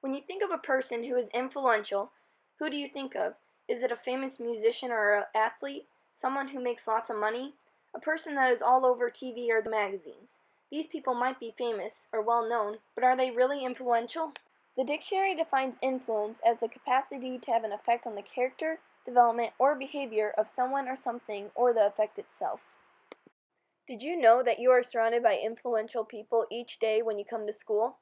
When you think of a person who is influential, who do you think of? Is it a famous musician or an athlete? Someone who makes lots of money? A person that is all over TV or the magazines? These people might be famous or well known, but are they really influential? The dictionary defines influence as the capacity to have an effect on the character, development, or behavior of someone or something, or the effect itself. Did you know that you are surrounded by influential people each day when you come to school?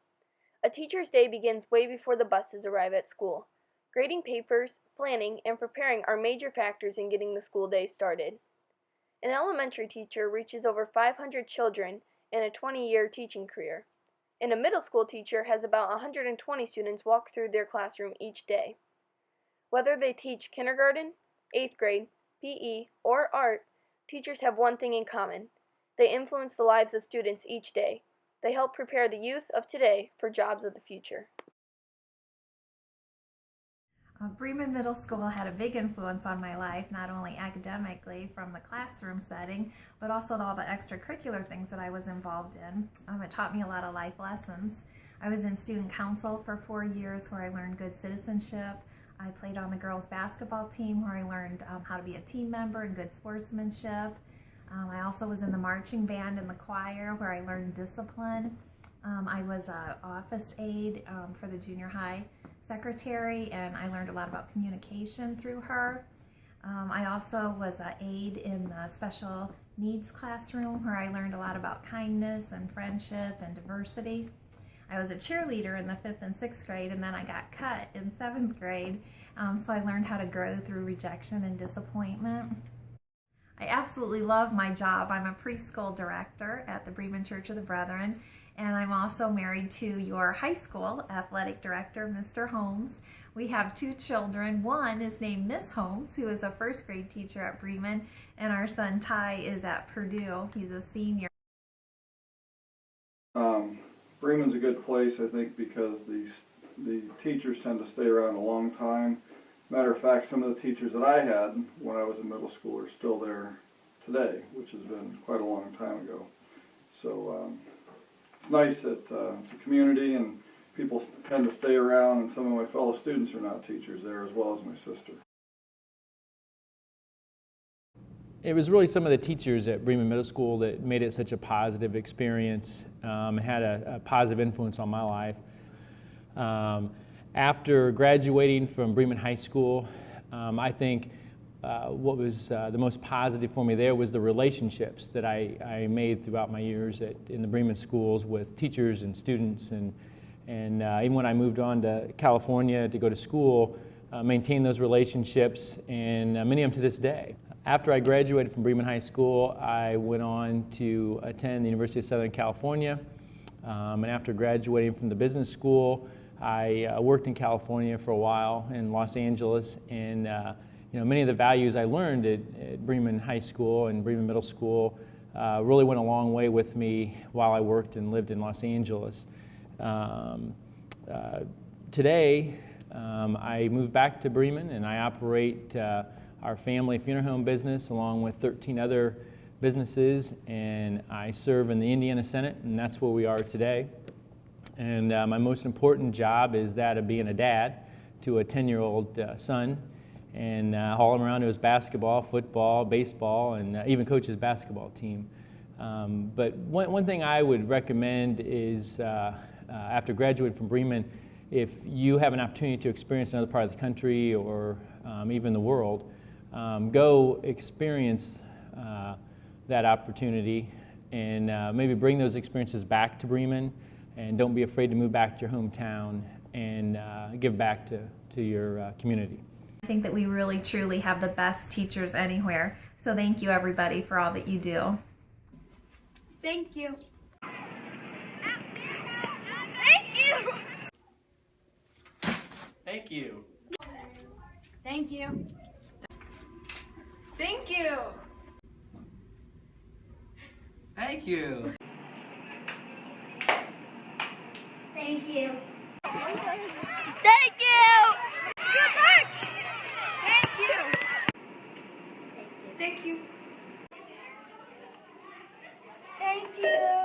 A teacher's day begins way before the buses arrive at school. Grading papers, planning, and preparing are major factors in getting the school day started. An elementary teacher reaches over 500 children in a 20-year teaching career, and a middle school teacher has about 120 students walk through their classroom each day. Whether they teach kindergarten, 8th grade, PE, or art, teachers have one thing in common. They influence the lives of students each day. They help prepare the youth of today for jobs of the future. Bremen Middle School had a big influence on my life, not only academically from the classroom setting, but also all the extracurricular things that I was involved in. It taught me a lot of life lessons. I was in student council for 4 years where I learned good citizenship. I played on the girls basketball team where I learned how to be a team member and good sportsmanship. I also was in the marching band and the choir where I learned discipline. I was an office aide for the junior high secretary, and I learned a lot about communication through her. I also was an aide in the special needs classroom where I learned a lot about kindness and friendship and diversity. I was a cheerleader in the 5th and 6th grade, and then I got cut in 7th grade, so I learned how to grow through rejection and disappointment. I absolutely love my job. I'm a preschool director at the Bremen Church of the Brethren, and I'm also married to your high school athletic director, Mr. Holmes. We have 2 children. One is named Miss Holmes, who is a 1st grade teacher at Bremen, and our son Ty is at Purdue. He's a senior. Bremen's a good place, I think, because the teachers tend to stay around a long time. Matter of fact, some of the teachers that I had when I was in middle school are still there today, which has been quite a long time ago. So it's nice that it's a community and people tend to stay around, and some of my fellow students are now teachers there as well as my sister. It was really some of the teachers at Bremen Middle School that made it such a positive experience, had a positive influence on my life. After graduating from Bremen High School, I think what was the most positive for me there was the relationships that I made throughout my years in the Bremen schools with teachers and students, and even when I moved on to California to go to school, maintained those relationships, and many of them to this day. After I graduated from Bremen High School, I went on to attend the University of Southern California, and after graduating from the business school, I worked in California for a while in Los Angeles, and many of the values I learned at Bremen High School and Bremen Middle School really went a long way with me while I worked and lived in Los Angeles. Today, I moved back to Bremen, and I operate our family funeral home business along with 13 other businesses, and I serve in the Indiana Senate, and that's where we are today. And my most important job is that of being a dad to a 10-year-old son, and haul him around to his basketball, football, baseball, and even coach his basketball team. But one thing I would recommend is after graduating from Bremen, if you have an opportunity to experience another part of the country or even the world, go experience that opportunity and maybe bring those experiences back to Bremen, and don't be afraid to move back to your hometown and give back to your community. I think that we really truly have the best teachers anywhere, so thank you everybody for all that you do. Thank you. Thank you. Thank you. Thank you. Thank you. Thank you. Thank you. Good touch. Thank you. Thank you. Thank you.